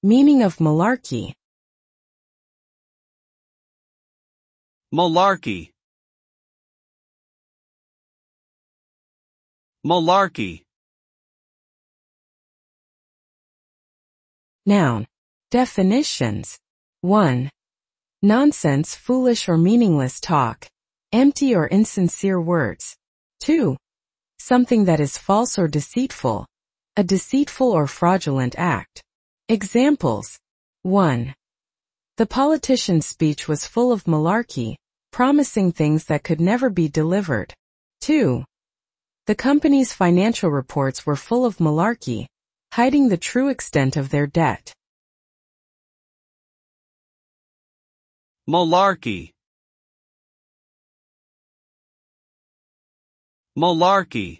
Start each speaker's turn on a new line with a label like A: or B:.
A: Meaning of malarkey.
B: Malarkey. Malarkey.
A: Noun. Definitions. 1. Nonsense, foolish or meaningless talk. Empty or insincere words. 2. Something that is false or deceitful. A deceitful or fraudulent act. Examples. 1. The politician's speech was full of malarkey, promising things that could never be delivered. 2. The company's financial reports were full of malarkey, hiding the true extent of their debt.
B: Malarkey. Malarkey.